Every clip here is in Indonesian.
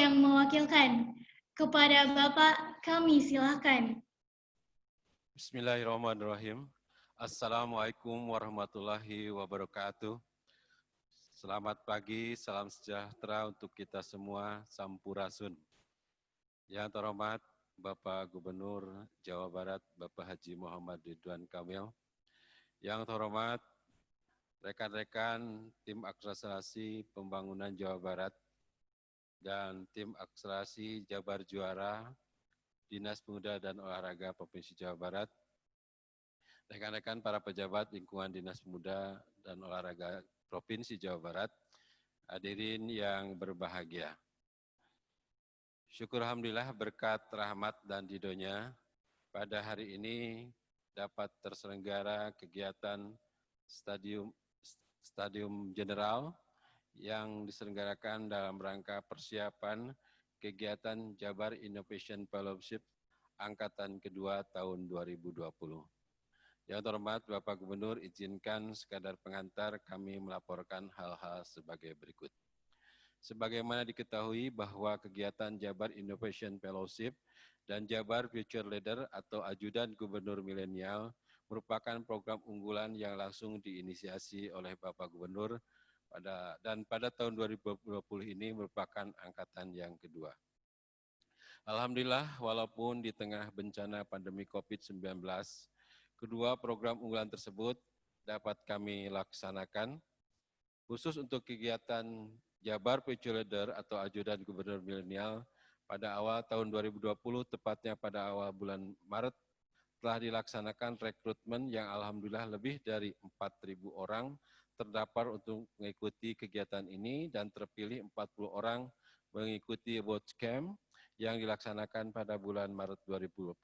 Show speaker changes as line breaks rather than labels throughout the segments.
yang mewakilkan. Kepada Bapak, kami silakan.
Bismillahirrahmanirrahim. Assalamualaikum warahmatullahi wabarakatuh. Selamat pagi, salam sejahtera untuk kita semua, Sampurasun. Yang terhormat Bapak Gubernur Jawa Barat, Bapak Haji Muhammad Ridwan Kamil. Yang terhormat rekan-rekan tim akselerasi pembangunan Jawa Barat dan tim akselerasi Jabar Juara, Dinas Pemuda dan Olahraga Provinsi Jawa Barat, rekan-rekan para pejabat lingkungan Dinas Pemuda dan Olahraga Provinsi Jawa Barat, hadirin yang berbahagia. Syukur Alhamdulillah berkat rahmat dan ridhonya, pada hari ini dapat terselenggara kegiatan Stadium General yang diselenggarakan dalam rangka persiapan kegiatan Jabar Innovation Fellowship Angkatan Kedua tahun 2020. Yang terhormat Bapak Gubernur, izinkan sekadar pengantar kami melaporkan hal-hal sebagai berikut. Sebagaimana diketahui bahwa kegiatan Jabar Innovation Fellowship dan Jabar Future Leader atau Ajudan Gubernur Milenial merupakan program unggulan yang langsung diinisiasi oleh Bapak Gubernur pada tahun 2020 ini merupakan angkatan yang kedua. Alhamdulillah, walaupun di tengah bencana pandemi COVID-19, kedua program unggulan tersebut dapat kami laksanakan, khusus untuk kegiatan Jabar Future Leader atau Ajudan Gubernur Milenial pada awal tahun 2020, tepatnya pada awal bulan Maret, telah dilaksanakan rekrutmen yang alhamdulillah lebih dari 4.000 orang terdaftar untuk mengikuti kegiatan ini dan terpilih 40 orang mengikuti bootcamp yang dilaksanakan pada bulan Maret 2020.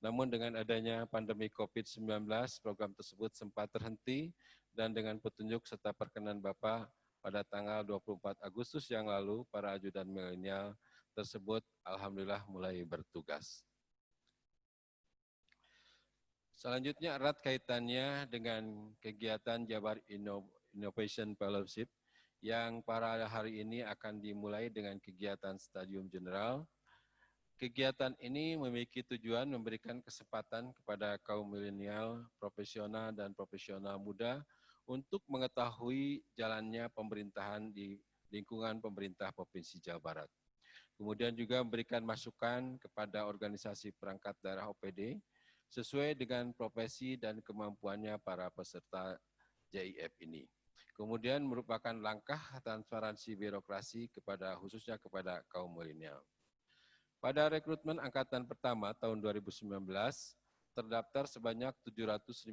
Namun dengan adanya pandemi COVID-19, program tersebut sempat terhenti dan dengan petunjuk serta perkenan Bapak pada tanggal 24 Agustus yang lalu, para ajudan milenial tersebut alhamdulillah mulai bertugas. Selanjutnya erat kaitannya dengan kegiatan Jabar Innovation Fellowship yang pada hari ini akan dimulai dengan kegiatan Stadium General. Kegiatan ini memiliki tujuan memberikan kesempatan kepada kaum milenial, profesional dan profesional muda untuk mengetahui jalannya pemerintahan di lingkungan pemerintah Provinsi Jawa Barat. Kemudian juga memberikan masukan kepada organisasi perangkat daerah OPD sesuai dengan profesi dan kemampuannya para peserta JIF ini. Kemudian merupakan langkah transparansi birokrasi khususnya kepada kaum milenial. Pada rekrutmen angkatan pertama tahun 2019, terdaftar sebanyak 715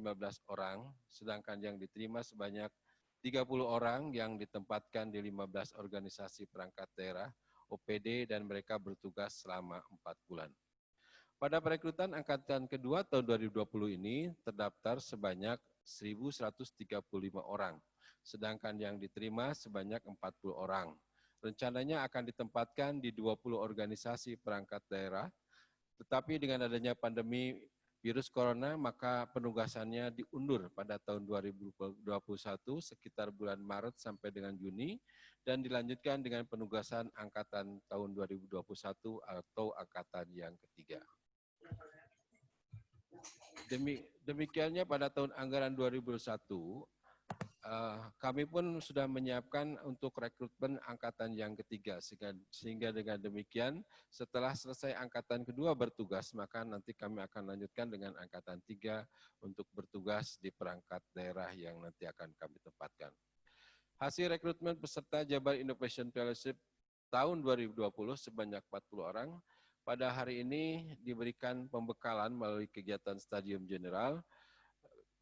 orang, sedangkan yang diterima sebanyak 30 orang yang ditempatkan di 15 organisasi perangkat daerah, OPD, dan mereka bertugas selama 4 bulan. Pada perekrutan angkatan kedua tahun 2020 ini terdaftar sebanyak 1.135 orang, sedangkan yang diterima sebanyak 40 orang. Rencananya akan ditempatkan di 20 organisasi perangkat daerah, tetapi dengan adanya pandemi virus corona, maka penugasannya diundur pada tahun 2021 sekitar bulan Maret sampai dengan Juni, dan dilanjutkan dengan penugasan angkatan tahun 2021 atau angkatan yang ketiga. Demikiannya pada tahun anggaran 2021, kami pun sudah menyiapkan untuk rekrutmen angkatan yang ketiga, sehingga dengan demikian setelah selesai angkatan kedua bertugas, maka nanti kami akan lanjutkan dengan angkatan 3 untuk bertugas di perangkat daerah yang nanti akan kami tempatkan. Hasil rekrutmen peserta Jabar Innovation Fellowship tahun 2020 sebanyak 40 orang, pada hari ini diberikan pembekalan melalui kegiatan Stadium General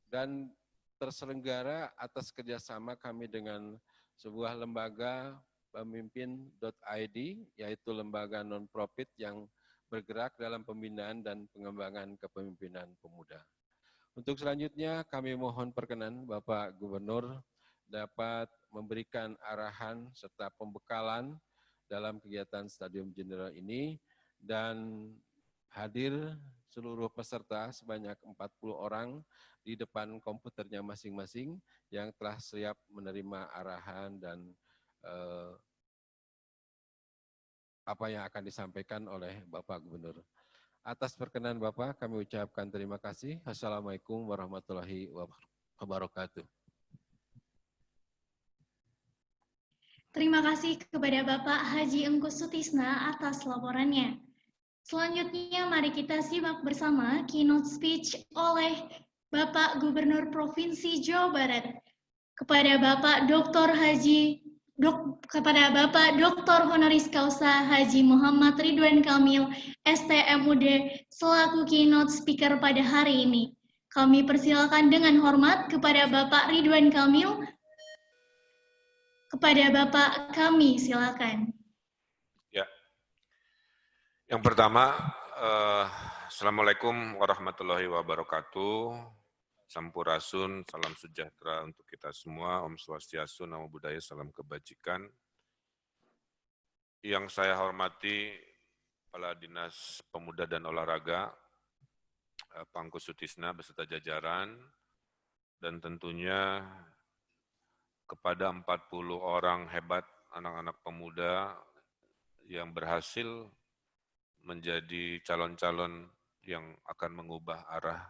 dan terselenggara atas kerjasama kami dengan sebuah lembaga pemimpin.id, yaitu lembaga non-profit yang bergerak dalam pembinaan dan pengembangan kepemimpinan pemuda. Untuk selanjutnya kami mohon perkenan Bapak Gubernur dapat memberikan arahan serta pembekalan dalam kegiatan Stadium General ini, dan hadir seluruh peserta sebanyak 40 orang di depan komputernya masing-masing yang telah siap menerima arahan dan apa yang akan disampaikan oleh Bapak Gubernur. Atas perkenan Bapak, kami ucapkan terima kasih. Assalamualaikum warahmatullahi wabarakatuh.
Terima kasih kepada Bapak Haji Engku Sutisna atas laporannya. Selanjutnya mari kita simak bersama keynote speech oleh Bapak Gubernur Provinsi Jawa Barat kepada Bapak Dr. Honoris Causa Haji Muhammad Ridwan Kamil, STMUD, selaku keynote speaker pada hari ini. Kami persilakan dengan hormat kepada Bapak Ridwan Kamil. Kepada Bapak kami silakan.
Ya. Yang pertama, Assalamualaikum warahmatullahi wabarakatuh. Sampurasun, salam sejahtera untuk kita semua. Om Swastiastu, Namo Buddhaya, salam kebajikan. Yang saya hormati Kepala Dinas Pemuda dan Olahraga, Pangku Sutisna beserta jajaran, dan tentunya kepada 40 orang hebat anak-anak pemuda yang berhasil menjadi calon-calon yang akan mengubah arah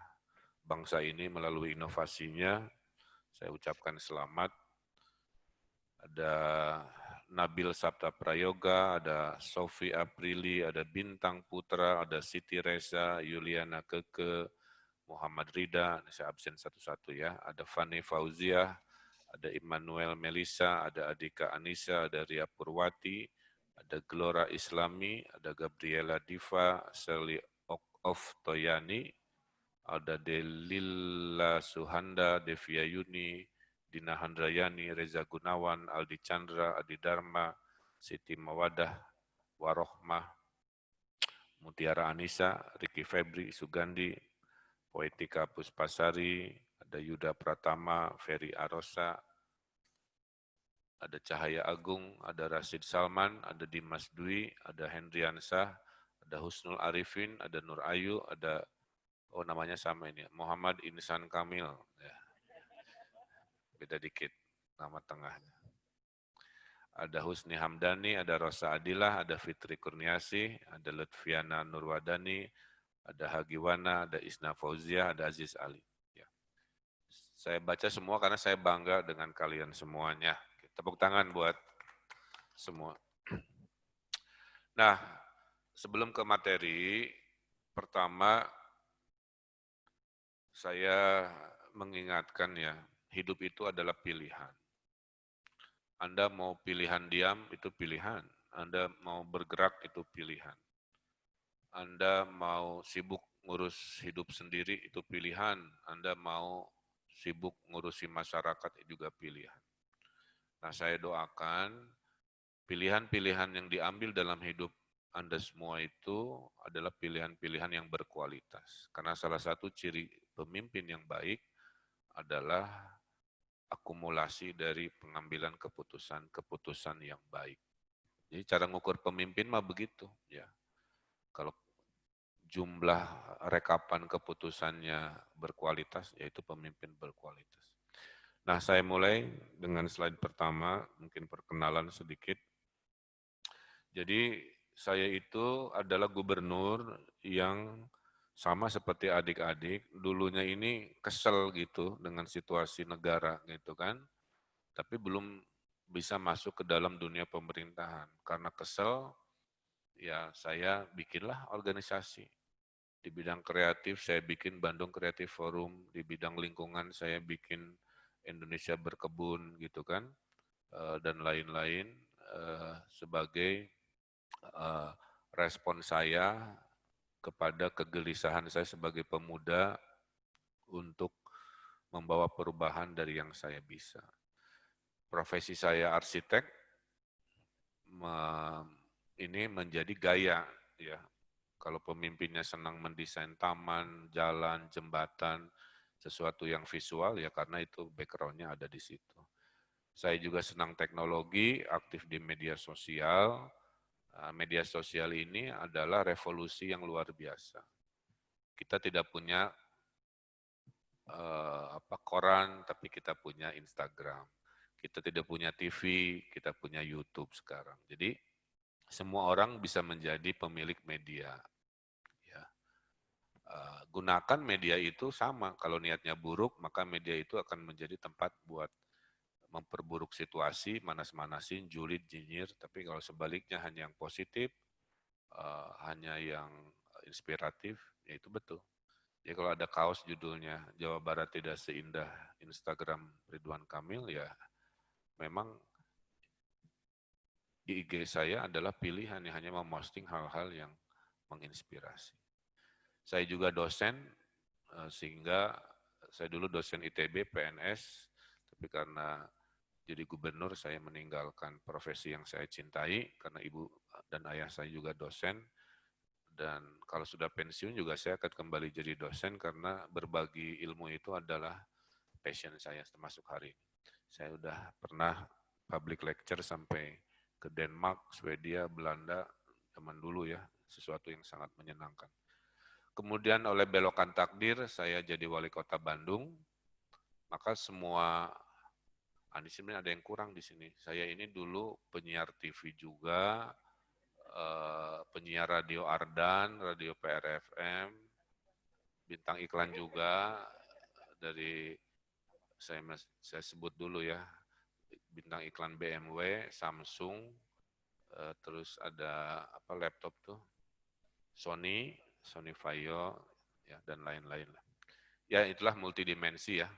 bangsa ini melalui inovasinya. Saya ucapkan selamat. Ada Nabil Sabta Prayoga, ada Sofi Aprili, ada Bintang Putra, ada Siti Reza, Yuliana Keke, Muhammad Rida, saya absen satu-satu ya, ada Fani Fauziah, ada Immanuel Melisa, ada Adika Anissa, ada Ria Purwati, ada Glora Islami, ada Gabriela Diva, Sally of Toyani, ada Delila Suhanda, Devia Yuni, Dina Handrayani, Reza Gunawan, Aldi Chandra, Adi Dharma, Siti Mawadah, Warohmah, Mutiara Anissa, Ricky Febri, Sugandi, Poetika Puspasari, ada Yuda Pratama, Ferry Arosa, ada Cahaya Agung, ada Rashid Salman, ada Dimas Dwi, ada Hendriansah, ada Husnul Arifin, ada Nur Ayu, ada, oh namanya sama ini, Muhammad Insan Kamil. Ya. Beda dikit nama tengahnya. Ada Husni Hamdani, ada Rosa Adilah, ada Fitri Kurniasi, ada Lutfiana Nurwadani, ada Hagiwana, ada Isna Fauziah, ada Aziz Ali. Ya. Saya baca semua karena saya bangga dengan kalian semuanya. Tepuk tangan buat semua. Nah, sebelum ke materi, pertama saya mengingatkan ya, hidup itu adalah pilihan. Anda mau pilihan diam, itu pilihan. Anda mau bergerak, itu pilihan. Anda mau sibuk ngurus hidup sendiri, itu pilihan. Anda mau sibuk ngurusi masyarakat, itu juga pilihan. Nah, saya doakan pilihan-pilihan yang diambil dalam hidup Anda semua itu adalah pilihan-pilihan yang berkualitas. Karena salah satu ciri pemimpin yang baik adalah akumulasi dari pengambilan keputusan yang baik. Jadi cara ngukur pemimpin mah begitu, ya. Kalau jumlah rekapan keputusannya berkualitas, yaitu pemimpin berkualitas. Nah, saya mulai dengan slide pertama, mungkin perkenalan sedikit. Jadi saya itu adalah gubernur yang sama seperti adik-adik, dulunya ini kesel gitu dengan situasi negara gitu kan, tapi belum bisa masuk ke dalam dunia pemerintahan. Karena kesel, ya saya bikinlah organisasi. Di bidang kreatif saya bikin Bandung Creative Forum, di bidang lingkungan saya bikin Indonesia Berkebun gitu kan, dan lain-lain sebagai respon saya kepada kegelisahan saya sebagai pemuda untuk membawa perubahan dari yang saya bisa. Profesi saya arsitek, ini menjadi gaya ya. Kalau pemimpinnya senang mendesain taman, jalan, jembatan, sesuatu yang visual ya karena itu background-nya ada di situ. Saya juga senang teknologi, aktif di media sosial. Media sosial ini adalah revolusi yang luar biasa. Kita tidak punya koran, tapi kita punya Instagram. Kita tidak punya TV, kita punya YouTube sekarang. Jadi semua orang bisa menjadi pemilik media. Ya. Gunakan media itu sama, kalau niatnya buruk, maka media itu akan menjadi tempat buat memperburuk situasi, manas-manasin, julid, nyinyir, tapi kalau sebaliknya hanya yang positif, hanya yang inspiratif, ya itu betul. Ya kalau ada kaos judulnya Jawa Barat tidak seindah Instagram Ridwan Kamil, ya memang di IG saya adalah pilihan yang hanya memposting hal-hal yang menginspirasi. Saya juga dosen, sehingga saya dulu dosen ITB, PNS, tapi karena jadi gubernur saya meninggalkan profesi yang saya cintai, karena ibu dan ayah saya juga dosen, dan kalau sudah pensiun juga saya akan kembali jadi dosen karena berbagi ilmu itu adalah passion saya termasuk hari ini. Saya sudah pernah public lecture sampai ke Denmark, Swedia, Belanda, zaman dulu ya, sesuatu yang sangat menyenangkan. Kemudian oleh belokan takdir, saya jadi wali kota Bandung, maka semua, di sini ada yang kurang di sini. Saya ini dulu penyiar TV juga, penyiar radio Ardan, radio PRFM, bintang iklan juga, dari saya sebut dulu ya, bintang iklan BMW, Samsung, terus ada apa laptop tuh, Sony Vaio, ya dan lain-lain. Ya itulah multidimensi ya.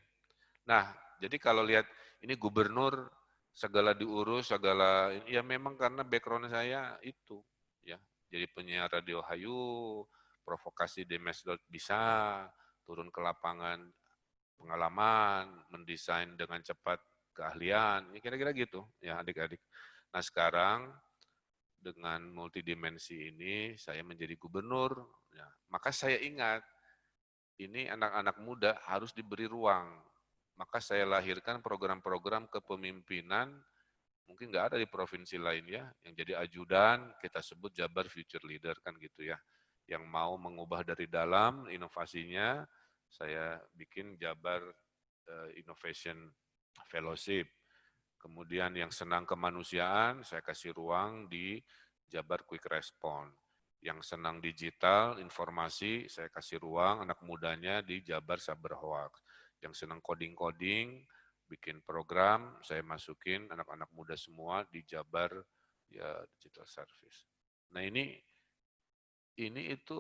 Nah, jadi kalau lihat ini gubernur segala diurus, segala ya memang karena background saya itu ya. Jadi penyiar radio hayu, provokasi di Mesdot bisa, turun ke lapangan pengalaman, mendesain dengan cepat keahlian, ya kira-kira gitu ya adik-adik. Nah sekarang dengan multidimensi ini saya menjadi gubernur, ya, maka saya ingat ini anak-anak muda harus diberi ruang. Maka saya lahirkan program-program kepemimpinan, mungkin nggak ada di provinsi lain ya, yang jadi ajudan, kita sebut Jabar Future Leader kan gitu ya. Yang mau mengubah dari dalam inovasinya, saya bikin Jabar Innovation Fellowship. Kemudian yang senang kemanusiaan, saya kasih ruang di Jabar Quick Response. Yang senang digital, informasi, saya kasih ruang anak mudanya di Jabar Saber Hoax. Yang senang coding-coding, bikin program, saya masukin anak-anak muda semua di Jabar ya Digital Service. Nah ini itu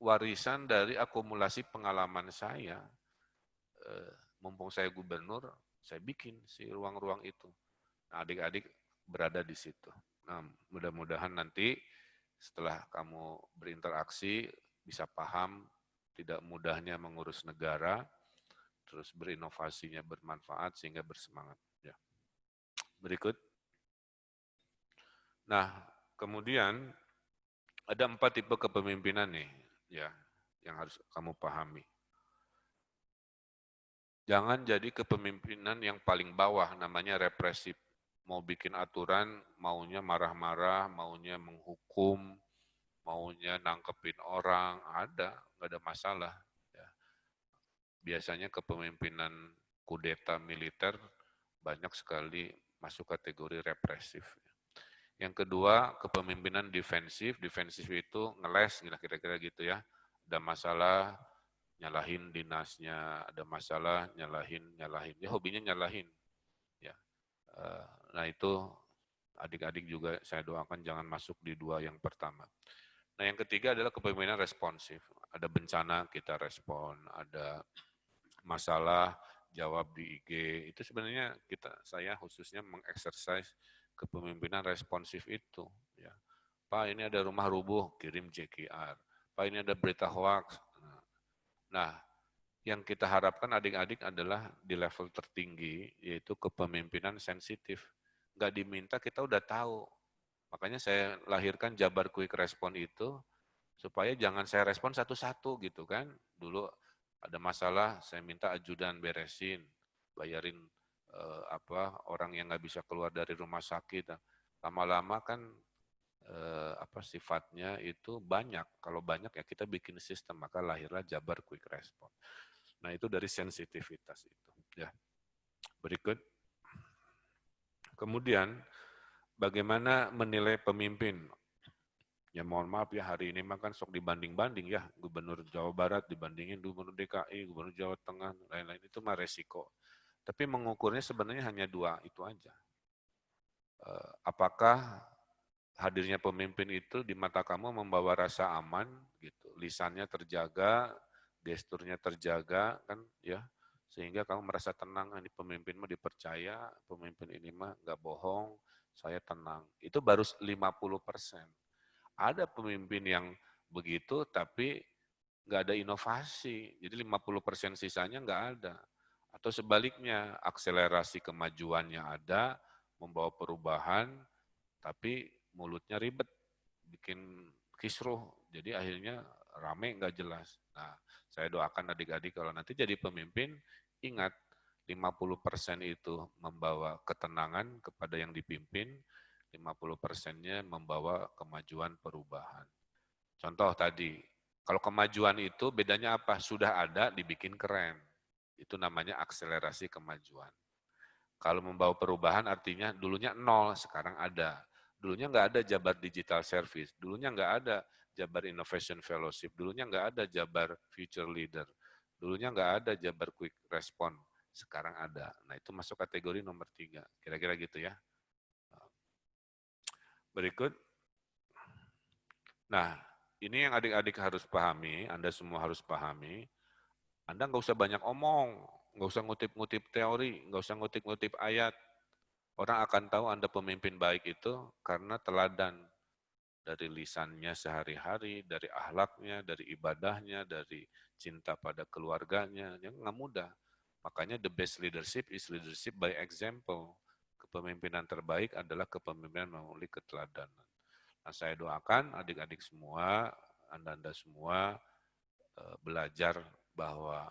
warisan dari akumulasi pengalaman saya. Mumpung saya gubernur, saya bikin si ruang-ruang itu. Nah, adik-adik berada di situ. Nah, mudah-mudahan nanti setelah kamu berinteraksi bisa paham tidak mudahnya mengurus negara, terus berinovasinya bermanfaat sehingga bersemangat. Ya. Berikut. Nah, kemudian ada 4 tipe kepemimpinan nih, ya, yang harus kamu pahami. Jangan jadi kepemimpinan yang paling bawah, namanya represif. Mau bikin aturan, maunya marah-marah, maunya menghukum, maunya nangkepin orang, nggak ada masalah. Ya. Biasanya kepemimpinan kudeta militer banyak sekali masuk kategori represif. Yang kedua, kepemimpinan defensif. Defensif itu ngeles, kira-kira gitu ya. Ada masalah, nyalahin dinasnya, ada masalah, nyalahin. Ya hobinya nyalahin. Ya. Nah itu adik-adik juga saya doakan jangan masuk di 2 yang pertama. Nah yang ketiga adalah kepemimpinan responsif. Ada bencana kita respon, ada masalah jawab di IG. Itu sebenarnya saya khususnya mengeksersis kepemimpinan responsif itu. Ya. Pak ini ada rumah rubuh, kirim JKR. Pak ini ada berita hoax. Nah, yang kita harapkan adik-adik adalah di level tertinggi, yaitu kepemimpinan sensitif. Nggak diminta, kita udah tahu. Makanya saya lahirkan Jabar Quick Response itu, supaya jangan saya respon satu-satu gitu kan. Dulu ada masalah, saya minta ajudan beresin, bayarin orang yang nggak bisa keluar dari rumah sakit. Lama-lama kan sifatnya itu banyak. Kalau banyak ya kita bikin sistem, maka lahirlah Jabar Quick Response. Nah itu dari sensitivitas itu. Ya. Berikut. Kemudian bagaimana menilai pemimpin? Ya mohon maaf ya, hari ini mah kan sok dibanding-banding ya, Gubernur Jawa Barat dibandingin Gubernur DKI, Gubernur Jawa Tengah, lain-lain, itu mah resiko. Tapi mengukurnya sebenarnya hanya dua, itu aja. Apakah hadirnya pemimpin itu di mata kamu membawa rasa aman, gitu, lisannya terjaga, gesturnya terjaga, kan ya, sehingga kamu merasa tenang, ini pemimpin mah dipercaya, pemimpin ini mah nggak bohong, saya tenang. Itu baru 50%. Ada pemimpin yang begitu, tapi nggak ada inovasi, jadi 50% sisanya nggak ada. Atau sebaliknya, akselerasi kemajuannya ada, membawa perubahan, tapi mulutnya ribet, bikin kisruh, jadi akhirnya rame nggak jelas. Nah, saya doakan adik-adik kalau nanti jadi pemimpin, ingat 50% itu membawa ketenangan kepada yang dipimpin, 50%-nya membawa kemajuan perubahan. Contoh tadi, kalau kemajuan itu bedanya apa? Sudah ada, dibikin keren. Itu namanya akselerasi kemajuan. Kalau membawa perubahan artinya dulunya nol, sekarang ada. Dulunya nggak ada Jabar Digital Service, dulunya nggak ada Jabar Innovation Fellowship, dulunya nggak ada Jabar Future Leader, dulunya nggak ada Jabar Quick Response, sekarang ada. Nah itu masuk kategori nomor 3, kira-kira gitu ya. Berikut. Nah, ini yang adik-adik harus pahami, Anda semua harus pahami. Anda nggak usah banyak omong, nggak usah ngutip-ngutip teori, nggak usah ngutip-ngutip ayat. Orang akan tahu Anda pemimpin baik itu karena teladan dari lisannya sehari-hari, dari akhlaknya, dari ibadahnya, dari cinta pada keluarganya. Yang nggak mudah. Makanya the best leadership is leadership by example. Kepemimpinan terbaik adalah kepemimpinan melalui keteladanan. Nah, saya doakan adik-adik semua, Anda-Anda semua belajar bahwa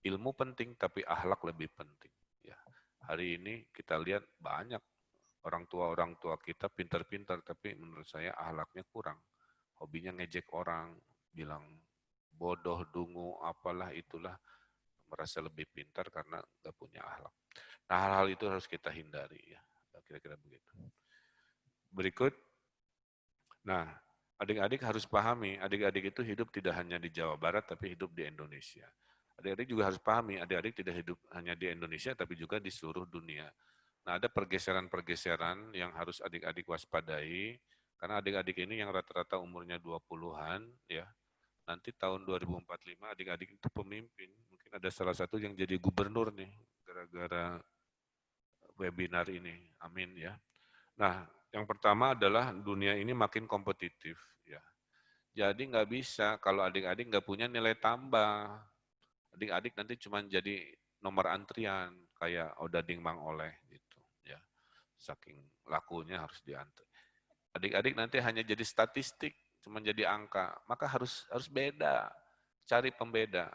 ilmu penting, tapi akhlak lebih penting. Ya, hari ini kita lihat banyak orang tua kita pintar-pintar, tapi menurut saya akhlaknya kurang. Hobinya ngejek orang, bilang bodoh, dungu, apalah itulah, merasa lebih pintar karena nggak punya akhlak. Nah, hal-hal itu harus kita hindari ya, kira-kira begitu. Berikut. Nah, adik-adik harus pahami, adik-adik itu hidup tidak hanya di Jawa Barat, tapi hidup di Indonesia. Adik-adik juga harus pahami, adik-adik tidak hidup hanya di Indonesia, tapi juga di seluruh dunia. Nah, ada pergeseran-pergeseran yang harus adik-adik waspadai, karena adik-adik ini yang rata-rata umurnya 20-an, ya. Nanti tahun 2045 adik-adik itu pemimpin. Mungkin ada salah satu yang jadi gubernur nih, gara-gara webinar ini. Amin ya. Nah, yang pertama adalah dunia ini makin kompetitif. Ya. Jadi nggak bisa kalau adik-adik nggak punya nilai tambah. Adik-adik nanti cuma jadi nomor antrian, kayak Odading Mang Oleh gitu. Ya. Saking lakunya harus diantri. Adik-adik nanti hanya jadi statistik, cuma jadi angka. Maka harus beda, cari pembeda.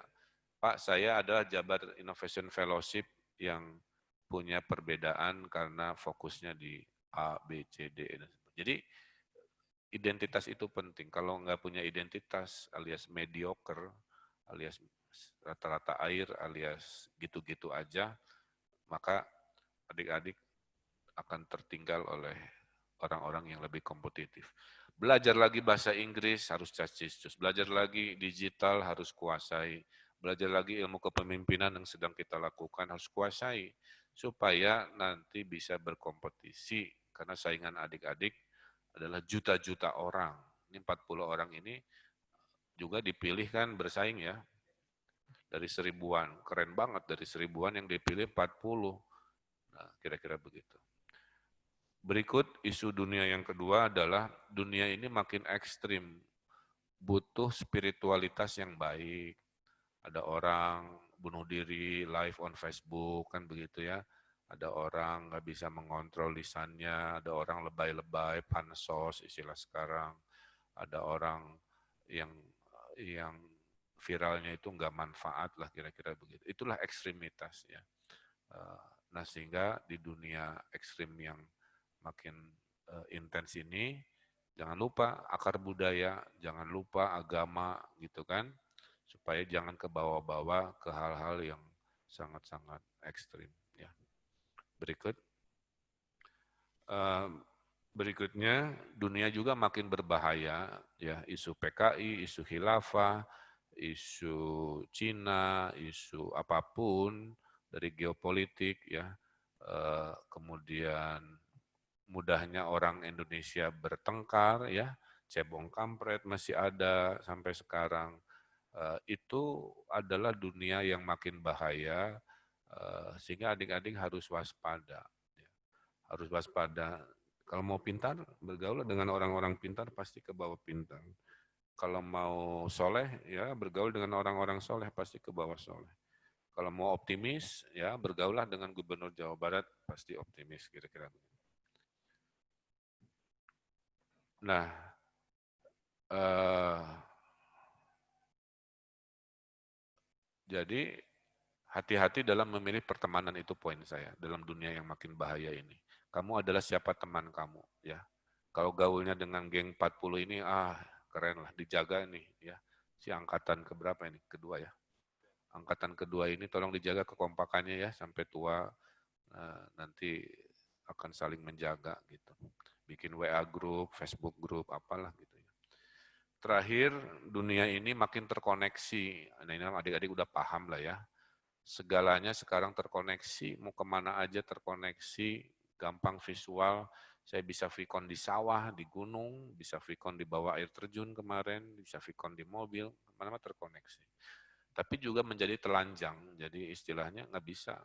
Pak, saya adalah Jabar Innovation Fellowship yang punya perbedaan karena fokusnya di A, B, C, D. Jadi identitas itu penting. Kalau nggak punya identitas alias mediocre, alias rata-rata air, alias gitu-gitu aja, maka adik-adik akan tertinggal oleh orang-orang yang lebih kompetitif. Belajar lagi bahasa Inggris harus cacis-cus, belajar lagi digital harus kuasai, belajar lagi ilmu kepemimpinan yang sedang kita lakukan harus kuasai, supaya nanti bisa berkompetisi, karena saingan adik-adik adalah juta-juta orang. Ini 40 orang ini juga dipilih kan bersaing ya, dari seribuan, keren banget dari seribuan yang dipilih 40. Nah, kira-kira begitu. Berikut isu dunia yang kedua adalah dunia ini makin ekstrim, butuh spiritualitas yang baik. Ada orang bunuh diri live on Facebook, kan begitu ya. Ada orang nggak bisa mengontrol lisannya, ada orang lebay-lebay, pansos istilah sekarang. Ada orang yang viralnya itu nggak manfaat lah kira-kira begitu. Itulah ekstremitas ya. Nah sehingga di dunia ekstrim yang makin intens ini, jangan lupa akar budaya, jangan lupa agama gitu kan, supaya jangan ke bawah-bawah ke hal-hal yang sangat-sangat ekstrim. Ya. Berikut. Berikutnya, dunia juga makin berbahaya, ya, isu PKI, isu khilafah, isu Cina, isu apapun dari geopolitik, ya, kemudian mudahnya orang Indonesia bertengkar, ya, cebong kampret masih ada sampai sekarang. Itu adalah dunia yang makin bahaya, sehingga adik-adik harus waspada. Ya. Harus waspada. Kalau mau pintar, bergaul dengan orang-orang pintar, pasti ke bawah pintar. Kalau mau soleh, ya bergaul dengan orang-orang soleh, pasti ke bawah soleh. Kalau mau optimis, ya bergaulah dengan Gubernur Jawa Barat, pasti optimis, kira-kira. Nah, jadi hati-hati dalam memilih pertemanan, itu poin saya dalam dunia yang makin bahaya ini. Kamu adalah siapa teman kamu, ya. Kalau gaulnya dengan geng 40 ini, keren lah, dijaga ini, ya. Si angkatan keberapa ini? Kedua ya. Angkatan kedua ini tolong dijaga kekompakannya ya sampai tua, nanti akan saling menjaga gitu. Bikin WA grup, Facebook grup, apalah gitu ya. Terakhir, dunia ini makin terkoneksi. Nah, ini adik-adik udah paham lah ya. Segalanya sekarang terkoneksi, mau kemana aja terkoneksi, gampang visual. Saya bisa vicon di sawah, di gunung, bisa vicon di bawah air terjun kemarin, bisa vicon di mobil, kemana-mana terkoneksi. Tapi juga menjadi telanjang, jadi istilahnya nggak bisa.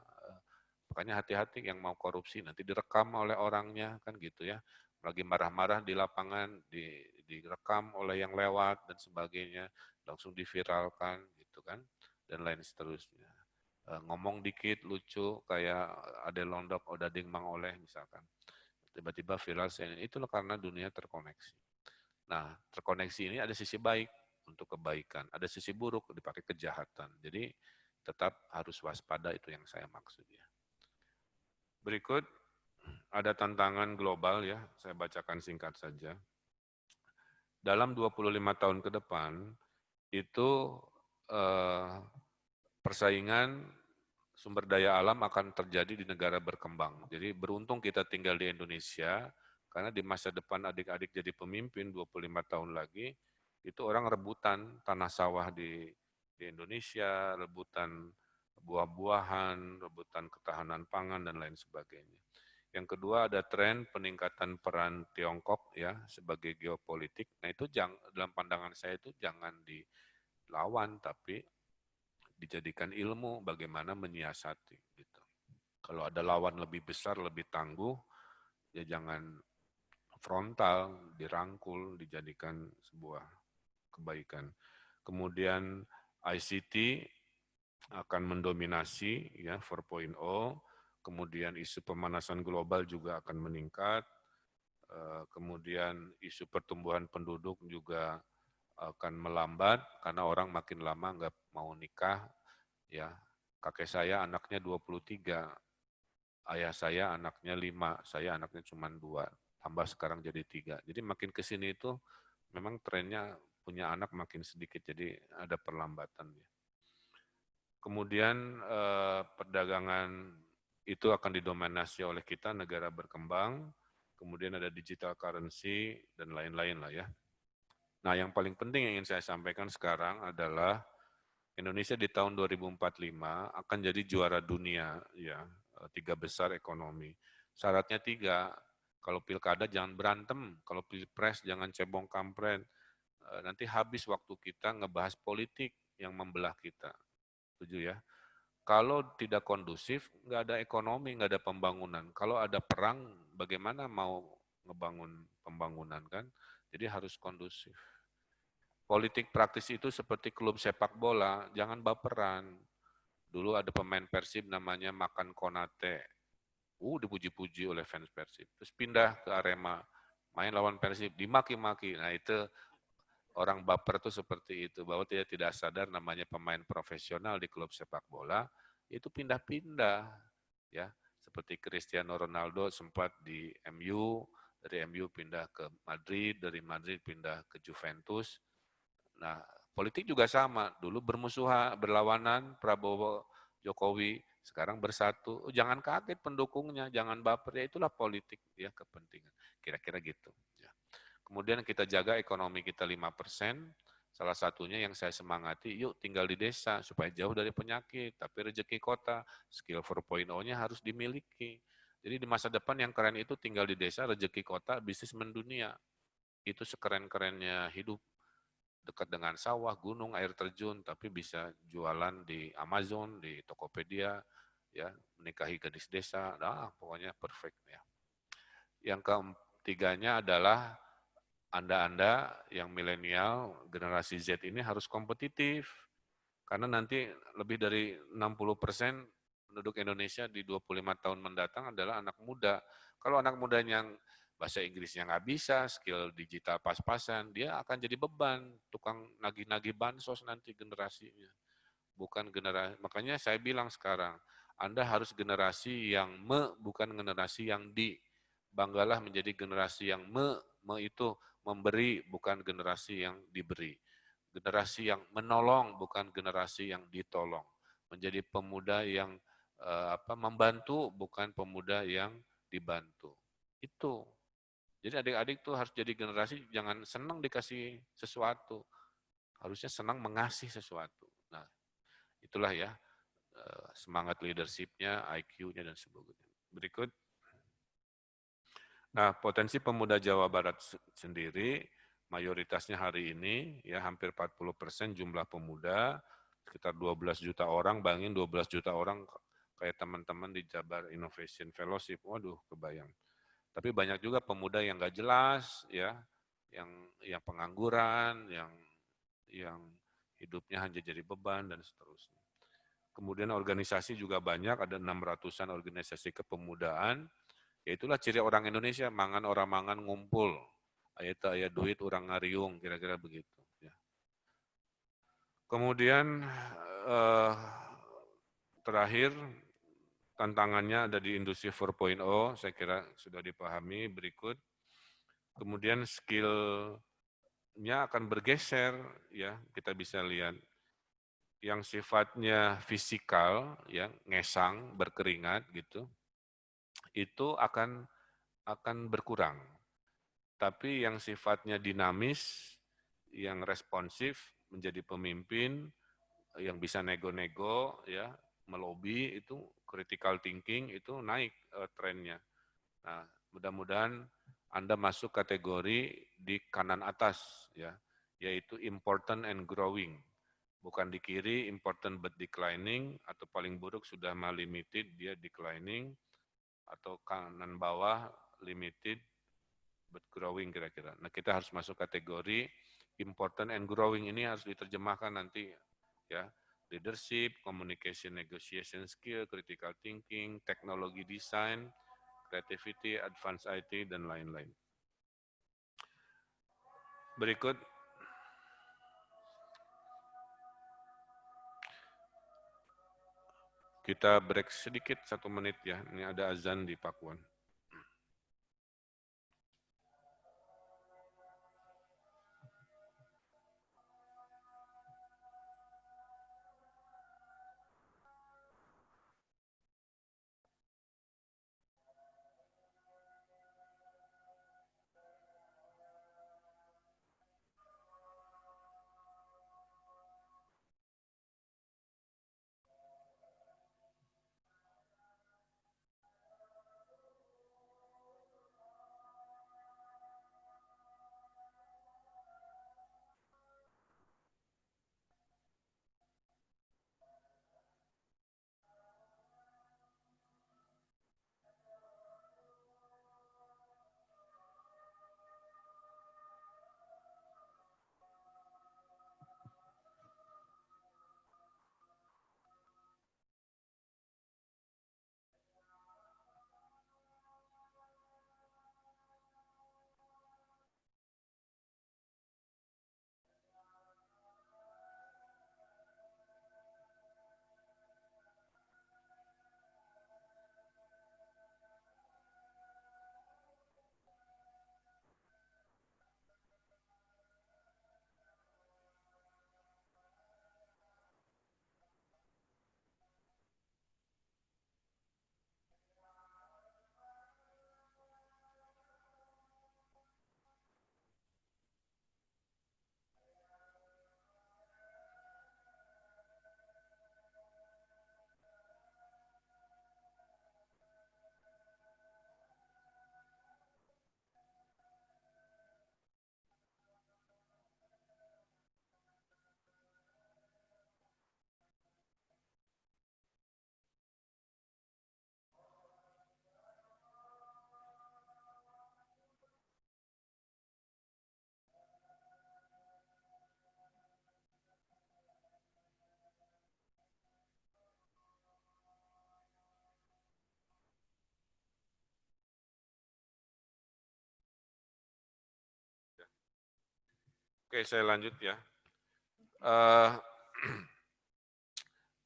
Makanya hati-hati yang mau korupsi, nanti direkam oleh orangnya, kan gitu ya. Lagi marah-marah di lapangan, direkam oleh yang lewat, dan sebagainya, langsung diviralkan, gitu kan, dan lain seterusnya. Ngomong dikit lucu, kayak Ade Londok, Odading Mang Oleh misalkan. Tiba-tiba viral, itulah karena dunia terkoneksi. Nah, terkoneksi ini ada sisi baik untuk kebaikan, ada sisi buruk dipakai kejahatan. Jadi tetap harus waspada, itu yang saya maksud ya. Berikut ada tantangan global ya, saya bacakan singkat saja. Dalam 25 tahun ke depan, itu persaingan sumber daya alam akan terjadi di negara berkembang. Jadi beruntung kita tinggal di Indonesia, karena di masa depan adik-adik jadi pemimpin 25 tahun lagi, itu orang rebutan tanah sawah di Indonesia, rebutan buah-buahan, rebutan ketahanan pangan, dan lain sebagainya. Yang kedua ada tren peningkatan peran Tiongkok ya sebagai geopolitik. Nah itu dalam pandangan saya itu jangan dilawan, tapi dijadikan ilmu bagaimana menyiasati. Gitu. Kalau ada lawan lebih besar, lebih tangguh, ya jangan frontal, dirangkul, dijadikan sebuah kebaikan. Kemudian ICT akan mendominasi ya 4.0, kemudian isu pemanasan global juga akan meningkat, kemudian isu pertumbuhan penduduk juga akan melambat karena orang makin lama nggak mau nikah, ya. Kakek saya anaknya 23, ayah saya anaknya 5, saya anaknya cuma 2, tambah sekarang jadi 3. Jadi makin ke sini itu memang trennya punya anak makin sedikit, jadi ada perlambatan. Kemudian perdagangan itu akan didominasi oleh kita, negara berkembang, kemudian ada digital currency, dan lain-lain lah ya. Nah yang paling penting yang ingin saya sampaikan sekarang adalah Indonesia di tahun 2045 akan jadi juara dunia, ya 3 besar ekonomi. Syaratnya 3, kalau pilkada jangan berantem, kalau pilpres jangan cebong kampret, nanti habis waktu kita ngebahas politik yang membelah kita. Setuju ya? Kalau tidak kondusif, nggak ada ekonomi, nggak ada pembangunan. Kalau ada perang, bagaimana mau ngebangun pembangunan kan? Jadi harus kondusif. Politik praktis itu seperti klub sepak bola, jangan baperan. Dulu ada pemain Persib namanya Makan Konate. Dipuji-puji oleh fans Persib. Terus pindah ke Arema, main lawan Persib, dimaki-maki. Nah itu orang baper itu seperti itu, bahwa dia tidak sadar namanya pemain profesional di klub sepak bola, itu pindah-pindah. Ya, seperti Cristiano Ronaldo sempat di MU, dari MU pindah ke Madrid, dari Madrid pindah ke Juventus. Nah, politik juga sama. Dulu bermusuhan, berlawanan Prabowo Jokowi, Sekarang bersatu, jangan kaget pendukungnya, jangan baper, ya itulah politik, ya kepentingan. Kira-kira gitu. Ya. Kemudian kita jaga ekonomi kita 5%, salah satunya yang saya semangati, yuk tinggal di desa supaya jauh dari penyakit, tapi rezeki kota, skill 4.0-nya harus dimiliki. Jadi di masa depan yang keren itu tinggal di desa, rezeki kota, bisnis mendunia. Itu sekeren-kerennya hidup dekat dengan sawah, gunung, air terjun, tapi bisa jualan di Amazon, di Tokopedia, ya menikahi gadis desa, nah pokoknya perfect ya. Yang ketiganya adalah Anda-Anda yang milenial, generasi Z ini harus kompetitif, karena nanti lebih dari 60% penduduk Indonesia di 25 tahun mendatang adalah anak muda. Kalau anak mudanya yang bahasa Inggrisnya nggak bisa, skill digital pas-pasan, dia akan jadi beban, tukang nagih-nagih bansos nanti generasinya. Bukan generasi, makanya saya bilang sekarang, Anda harus generasi yang bukan generasi yang di. Banggalah menjadi generasi yang itu memberi, bukan generasi yang diberi. Generasi yang menolong, bukan generasi yang ditolong. Menjadi pemuda yang membantu, bukan pemuda yang dibantu. Itu. Jadi adik-adik tuh harus jadi generasi, jangan senang dikasih sesuatu. Harusnya senang mengasih sesuatu. Nah, itulah ya semangat leadership-nya, IQ-nya, dan sebagainya. Berikut. Nah, potensi pemuda Jawa Barat sendiri, mayoritasnya hari ini, ya hampir 40% jumlah pemuda, sekitar 12 juta orang, bayangin 12 juta orang kayak teman-teman di Jabar Innovation Fellowship, waduh kebayang. Tapi banyak juga pemuda yang nggak jelas, ya, yang pengangguran, yang hidupnya hanya jadi beban, dan seterusnya. Kemudian organisasi juga banyak, ada 600-an organisasi kepemudaan. Ya itulah ciri orang Indonesia, mangan orang mangan ngumpul. Aya duit orang ngariung, kira-kira begitu. Ya. Kemudian terakhir, tantangannya ada di industri 4.0, saya kira sudah dipahami berikut. Kemudian skill-nya akan bergeser, ya kita bisa lihat yang sifatnya fisikal, ya ngesang, berkeringat gitu, itu akan berkurang. Tapi yang sifatnya dinamis, yang responsif, menjadi pemimpin, yang bisa nego-nego, ya melobi, itu critical thinking itu naik trennya. Nah, mudah-mudahan Anda masuk kategori di kanan atas, ya, yaitu important and growing. Bukan di kiri, important but declining, atau paling buruk sudah limited, dia declining, atau kanan bawah, limited, but growing kira-kira. Nah, kita harus masuk kategori important and growing, ini harus diterjemahkan nanti, ya, leadership, communication, negotiation skill, critical thinking, teknologi design, creativity, advanced IT, dan lain-lain. Berikut, kita break sedikit 1 menit ya, ini ada azan di Pakuan. Oke, saya lanjut ya. Eh,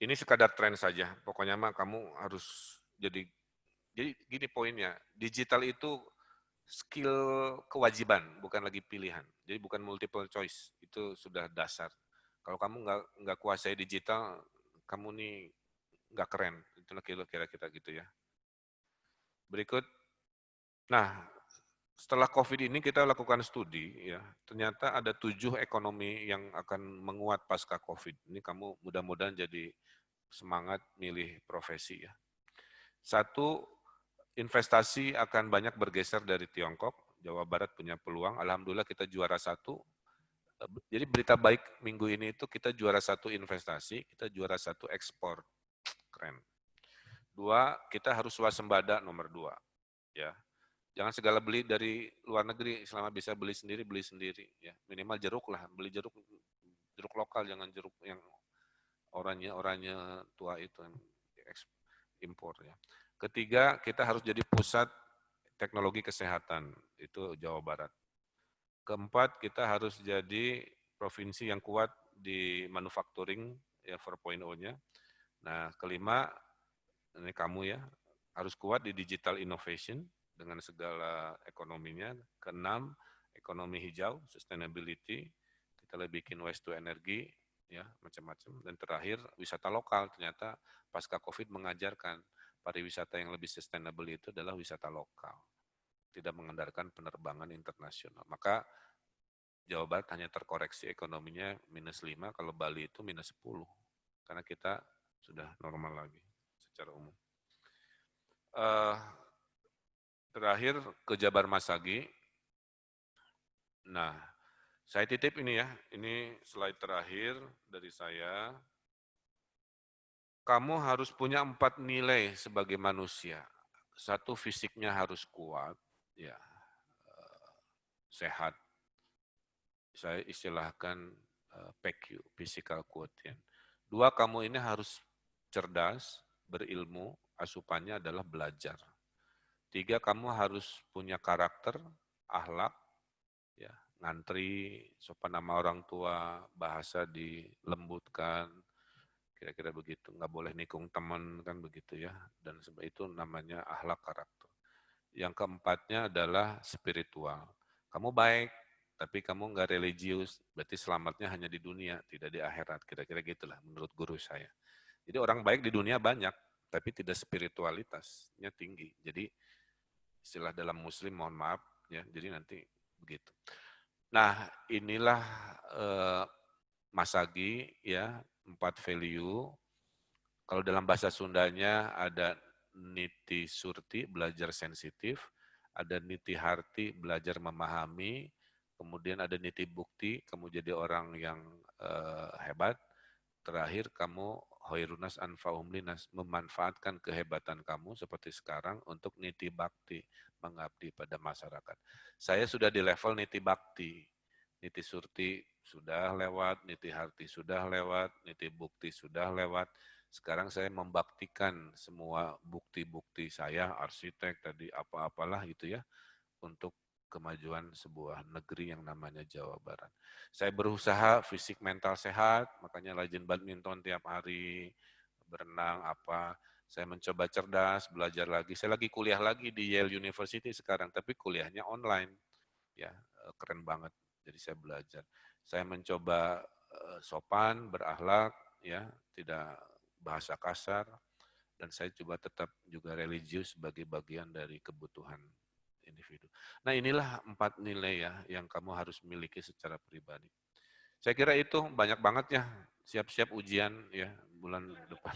ini sekadar tren saja. Pokoknya mah kamu harus jadi gini poinnya. Digital itu skill kewajiban, bukan lagi pilihan. Jadi bukan multiple choice, itu sudah dasar. Kalau kamu nggak kuasai digital, kamu nih nggak keren. Itulah kira-kira gitu ya. Berikut. Nah, setelah COVID ini kita lakukan studi, ya ternyata ada 7 ekonomi yang akan menguat pasca COVID. Ini kamu mudah-mudahan jadi semangat milih profesi ya. Satu, investasi akan banyak bergeser dari Tiongkok. Jawa Barat punya peluang. Alhamdulillah kita juara 1. Jadi berita baik minggu ini itu kita juara 1 investasi, kita juara 1 ekspor. Keren. 2, kita harus swasembada nomor 2. Ya, jangan segala beli dari luar negeri, selama bisa beli sendiri ya. Minimal jeruk lah, beli jeruk lokal, jangan jeruk yang oranye tua itu yang impor ya. Ketiga, kita harus jadi pusat teknologi kesehatan, itu Jawa Barat. Keempat, kita harus jadi provinsi yang kuat di manufacturing ya 4.0-nya. Nah, kelima, ini kamu ya, harus kuat di digital innovation dengan segala ekonominya. Keenam, ekonomi hijau, sustainability, kita lebih bikin waste to energy, ya macam-macam. Dan terakhir, wisata lokal. Ternyata pasca COVID mengajarkan pariwisata yang lebih sustainable itu adalah wisata lokal, tidak mengandalkan penerbangan internasional. Maka Jawa Barat hanya terkoreksi ekonominya -5, kalau Bali itu -10, karena kita sudah normal lagi secara umum. Terakhir ke Jabar Masagi. Nah, saya titip ini ya, ini slide terakhir dari saya. Kamu harus punya 4 nilai sebagai manusia. Satu, fisiknya harus kuat, ya, sehat. Saya istilahkan PQ, physical quotient. 2, kamu ini harus cerdas, berilmu, asupannya adalah belajar. 3, kamu harus punya karakter, akhlak, ya, ngantri, sopan sama orang tua, bahasa dilembutkan, kira-kira begitu. Nggak boleh nikung teman, kan begitu ya. Dan itu namanya akhlak karakter. Yang keempatnya adalah spiritual. Kamu baik, tapi kamu nggak religius, berarti selamatnya hanya di dunia, tidak di akhirat. Kira-kira gitulah menurut guru saya. Jadi orang baik di dunia banyak, tapi tidak spiritualitasnya tinggi. Jadi istilah dalam muslim, mohon maaf, ya, jadi nanti begitu. Nah, inilah Masagi, ya, 4 value. Kalau dalam bahasa Sundanya ada niti surti, belajar sensitif, ada niti harti, belajar memahami, kemudian ada niti bukti, kamu jadi orang yang hebat, terakhir kamu hoirunas anfa'um linas, memanfaatkan kehebatan kamu seperti sekarang untuk niti bakti, mengabdi pada masyarakat. Saya sudah di level niti bakti, niti surti sudah lewat, niti harti sudah lewat, niti bukti sudah lewat. Sekarang saya membaktikan semua bukti-bukti saya, arsitek tadi apa-apalah gitu ya, untuk kemajuan sebuah negeri yang namanya Jawa Barat. Saya berusaha fisik mental sehat, makanya rajin badminton tiap hari, berenang apa. Saya mencoba cerdas, belajar lagi. Saya lagi kuliah lagi di Yale University sekarang, tapi kuliahnya online. Ya, keren banget. Jadi saya belajar. Saya mencoba sopan, berakhlak, ya, tidak bahasa kasar, dan saya coba tetap juga religius sebagai bagian dari kebutuhan individu. Nah, inilah 4 nilai ya yang kamu harus miliki secara pribadi. Saya kira itu banyak banget ya, siap-siap ujian ya bulan depan.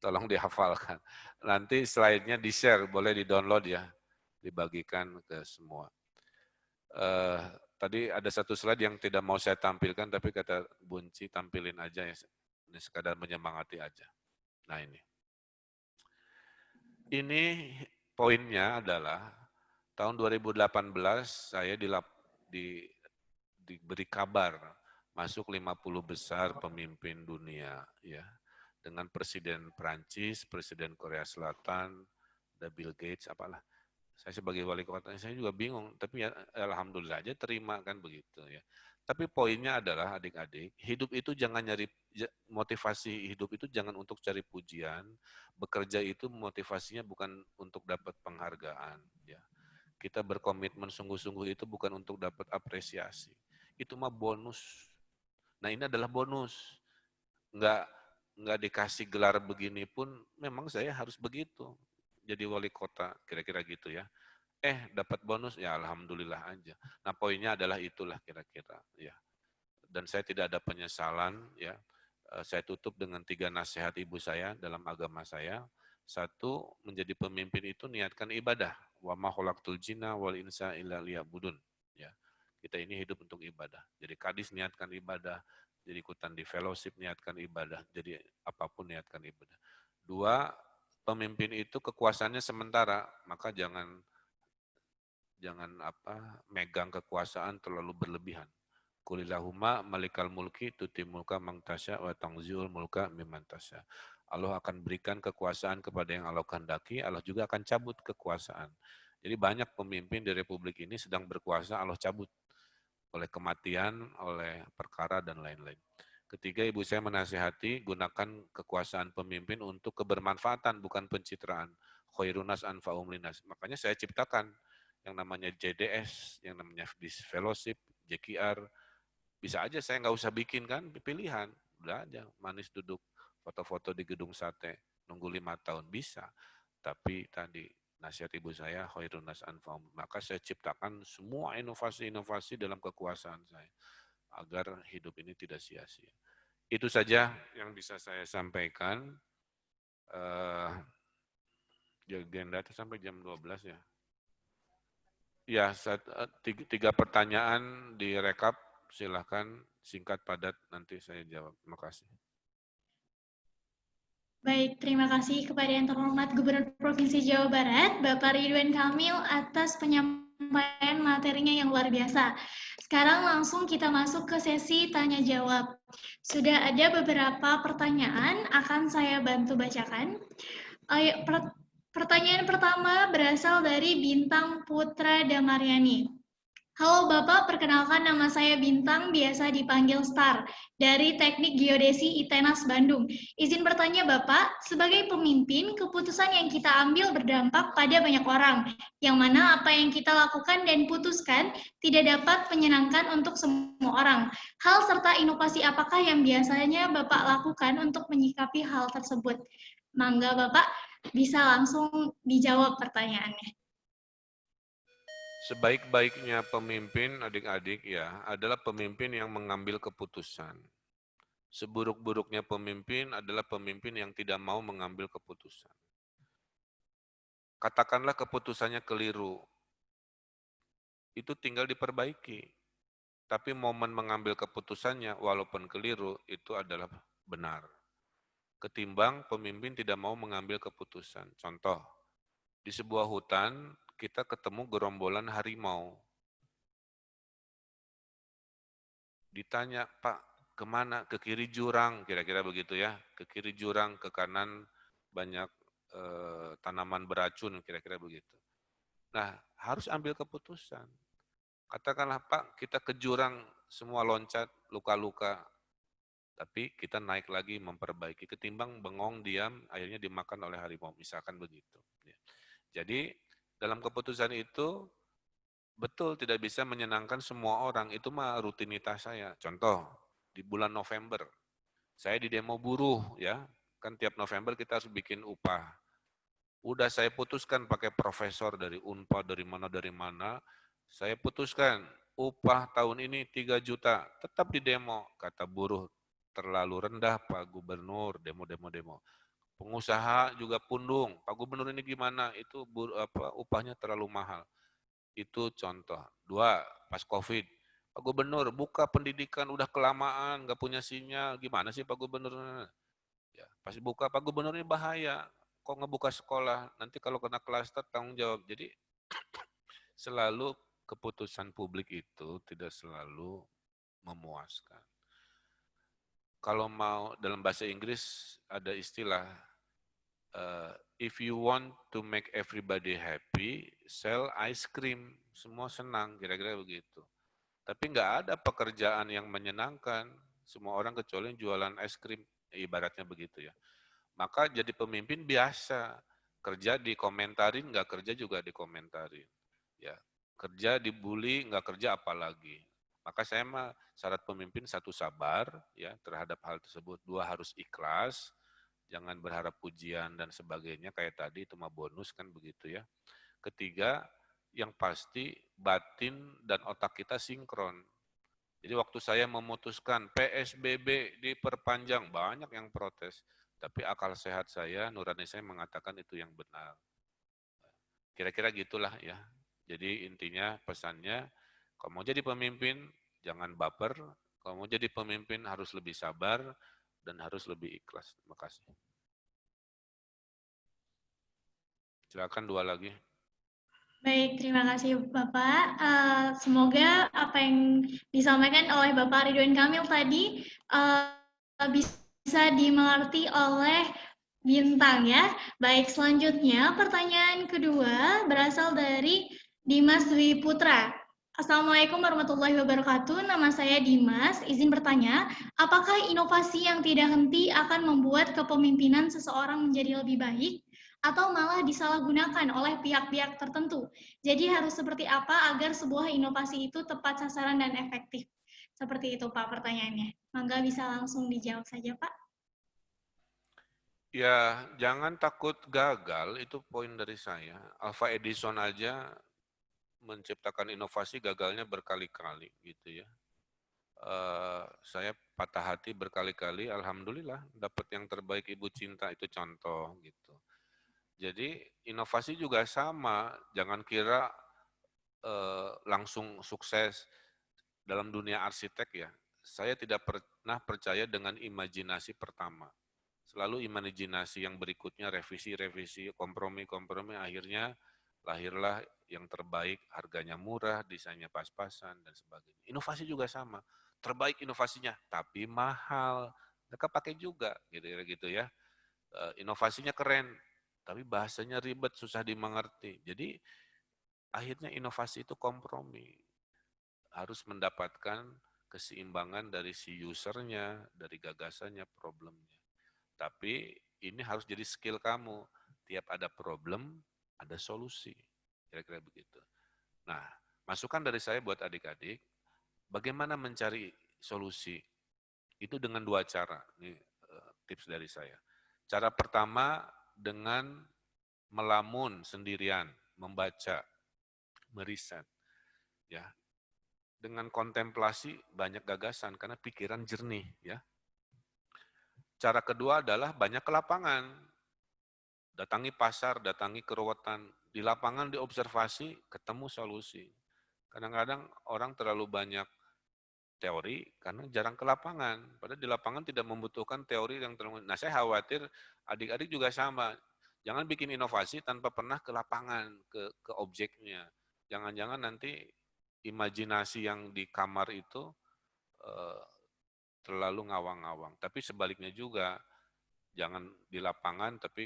Tolong dihafalkan. Nanti slide-nya di-share, boleh di-download ya, dibagikan ke semua. Tadi ada satu slide yang tidak mau saya tampilkan, tapi kata Bunci tampilin aja ya, ini sekadar menyemangati aja. Nah ini poinnya adalah tahun 2018 saya diberi kabar masuk 50 besar pemimpin dunia ya, dengan Presiden Prancis, Presiden Korea Selatan, ada Bill Gates, apalah Saya sebagai wali kota, saya juga bingung, tapi ya alhamdulillah aja terima kan begitu ya. Tapi poinnya adalah adik-adik, hidup itu jangan nyari, motivasi hidup itu jangan untuk cari pujian, bekerja itu motivasinya bukan untuk dapat penghargaan. Ya. Kita berkomitmen sungguh-sungguh itu bukan untuk dapat apresiasi, itu mah bonus. Nah ini adalah bonus, nggak nggak dikasih gelar begini pun memang saya harus begitu, jadi wali kota, kira-kira gitu ya. Dapat bonus, ya alhamdulillah aja. Nah poinnya adalah itulah kira-kira ya. Dan saya tidak ada penyesalan ya. Saya tutup dengan 3 nasihat ibu saya dalam agama saya. 1, menjadi pemimpin itu niatkan ibadah. Wa ma khalaqtul jinna wal insa illa liya'budun. Ya. Kita ini hidup untuk ibadah. Jadi kadis niatkan ibadah, jadi ikutan di fellowship niatkan ibadah, jadi apapun niatkan ibadah. 2, pemimpin itu kekuasaannya sementara, maka jangan megang kekuasaan terlalu berlebihan. Qulillahumma malikal mulki tuti mulka man tasya wa tanziul mulka mimman tasya. Allah akan berikan kekuasaan kepada yang Allah kehendaki, Allah juga akan cabut kekuasaan. Jadi banyak pemimpin di Republik ini sedang berkuasa, Allah cabut oleh kematian, oleh perkara dan lain-lain. Ketiga, ibu saya menasihati gunakan kekuasaan pemimpin untuk kebermanfaatan, bukan pencitraan. Khairunas anfa'um linas. Makanya saya ciptakan yang namanya JDS, yang namanya Fellowship, JKR. Bisa aja saya nggak usah bikin kan, pilihan. Udah aja, manis duduk foto-foto di gedung sate, nunggu 5 tahun, bisa. Tapi tadi, nasihat ibu saya, khairunas anfa'um. Maka saya ciptakan semua inovasi-inovasi dalam kekuasaan saya, agar hidup ini tidak sia-sia. Itu saja yang bisa saya sampaikan. Agenda itu sampai jam 12 ya. Ya, 3 pertanyaan direkap, silahkan singkat padat, nanti saya jawab. Terima kasih.
Baik, terima kasih kepada yang terhormat Gubernur Provinsi Jawa Barat, Bapak Ridwan Kamil, atas penyampaian materinya yang luar biasa. Sekarang langsung kita masuk ke sesi tanya jawab. Sudah ada beberapa pertanyaan, akan saya bantu bacakan. Pertanyaan pertama berasal dari Bintang Putra Damaryani. Halo Bapak, perkenalkan nama saya Bintang, biasa dipanggil Star, dari Teknik Geodesi ITENAS Bandung. Izin bertanya Bapak, sebagai pemimpin, keputusan yang kita ambil berdampak pada banyak orang, yang mana apa yang kita lakukan dan putuskan tidak dapat menyenangkan untuk semua orang. Hal serta inovasi apakah yang biasanya Bapak lakukan untuk menyikapi hal tersebut? Mangga Bapak, bisa langsung dijawab pertanyaannya.
Sebaik-baiknya pemimpin, adik-adik ya, adalah pemimpin yang mengambil keputusan. Seburuk-buruknya pemimpin adalah pemimpin yang tidak mau mengambil keputusan. Katakanlah keputusannya keliru, itu tinggal diperbaiki. Tapi momen mengambil keputusannya, walaupun keliru, itu adalah benar. Ketimbang pemimpin tidak mau mengambil keputusan. Contoh, di sebuah hutan, kita ketemu gerombolan harimau. Ditanya, Pak, kemana? Ke kiri jurang, kira-kira begitu ya. Ke kiri jurang, ke kanan banyak tanaman beracun, kira-kira begitu. Nah, harus ambil keputusan. Katakanlah, Pak, kita ke jurang, semua loncat, luka-luka. Tapi kita naik lagi memperbaiki. Ketimbang bengong, diam, akhirnya dimakan oleh harimau. Misalkan begitu. Jadi, dalam keputusan itu, betul tidak bisa menyenangkan semua orang, itu mah rutinitas saya. Contoh, di bulan November, saya di demo buruh ya, kan tiap November kita harus bikin upah. Udah saya putuskan pakai profesor dari Unpad, dari mana, saya putuskan upah tahun ini 3 juta, tetap di demo, kata buruh terlalu rendah Pak Gubernur, demo. Pengusaha juga pundung, Pak Gubernur ini gimana, itu upahnya terlalu mahal. Itu contoh. 2, pas COVID. Pak Gubernur, buka pendidikan udah kelamaan, nggak punya sinyal. Gimana sih Pak Gubernur? Ya, pas buka, Pak Gubernur ini bahaya. Kok ngebuka sekolah? Nanti kalau kena klaster tanggung jawab. Jadi selalu keputusan publik itu tidak selalu memuaskan. Kalau mau dalam bahasa Inggris ada istilah if you want to make everybody happy, sell ice cream, semua senang, kira-kira begitu. Tapi nggak ada pekerjaan yang menyenangkan, semua orang kecuali jualan es krim, ibaratnya begitu ya. Maka jadi pemimpin biasa, kerja dikomentarin, nggak kerja juga dikomentarin. Ya, kerja dibully, nggak kerja apalagi. Maka saya mah syarat pemimpin satu sabar ya terhadap hal tersebut, dua harus ikhlas, jangan berharap pujian dan sebagainya kayak tadi itu mah bonus kan begitu ya. Ketiga, yang pasti batin dan otak kita sinkron. Jadi waktu saya memutuskan PSBB diperpanjang, banyak yang protes. Tapi akal sehat saya, nurani saya mengatakan itu yang benar. Kira-kira gitulah ya. Jadi intinya pesannya, kalau mau jadi pemimpin, jangan baper. Kalau mau jadi pemimpin harus lebih sabar dan harus lebih ikhlas. Terima kasih. Silakan dua lagi.
Baik, terima kasih Bapak. Semoga apa yang disampaikan oleh Bapak Ridwan Kamil tadi bisa dimengerti oleh Bintang ya. Baik, selanjutnya pertanyaan kedua berasal dari Dimas Dwi Putra. Assalamualaikum warahmatullahi wabarakatuh. Nama saya Dimas. Izin bertanya, apakah inovasi yang tidak henti akan membuat kepemimpinan seseorang menjadi lebih baik? Atau malah disalahgunakan oleh pihak-pihak tertentu. Jadi harus seperti apa agar sebuah inovasi itu tepat sasaran dan efektif? Seperti itu Pak pertanyaannya. Mangga bisa langsung dijawab saja Pak.
Ya, jangan takut gagal, itu poin dari saya. Alpha Edison aja menciptakan inovasi gagalnya berkali-kali gitu ya. Saya patah hati berkali-kali, alhamdulillah dapat yang terbaik Ibu Cinta itu contoh gitu. Jadi inovasi juga sama, jangan kira langsung sukses dalam dunia arsitek ya. Saya tidak pernah percaya dengan imajinasi pertama. Selalu imajinasi yang berikutnya, revisi-revisi, kompromi-kompromi, akhirnya lahirlah yang terbaik, harganya murah, desainnya pas-pasan, dan sebagainya. Inovasi juga sama, terbaik inovasinya, tapi mahal. Mereka pakai juga, gitu ya. Inovasinya keren, tapi bahasanya ribet, susah dimengerti. Jadi akhirnya inovasi itu kompromi. Harus mendapatkan keseimbangan dari si usernya, dari gagasannya, problemnya. Tapi ini harus jadi skill kamu. Tiap ada problem, ada solusi. Kira-kira begitu. Nah, masukan dari saya buat adik-adik, bagaimana mencari solusi? Itu dengan dua cara. Ini tips dari saya. Cara pertama dengan melamun sendirian, membaca, meriset. Ya. Dengan kontemplasi banyak gagasan karena pikiran jernih, ya. Cara kedua adalah banyak ke lapangan. Datangi pasar, datangi keruwetan. Di lapangan diobservasi, ketemu solusi. Kadang-kadang orang terlalu banyak teori karena jarang ke lapangan. Padahal di lapangan tidak membutuhkan teori yang terlalu. Nah, saya khawatir adik-adik juga sama. Jangan bikin inovasi tanpa pernah ke lapangan, ke objeknya. Jangan-jangan nanti imajinasi yang di kamar itu terlalu ngawang-ngawang. Tapi sebaliknya juga, jangan di lapangan tapi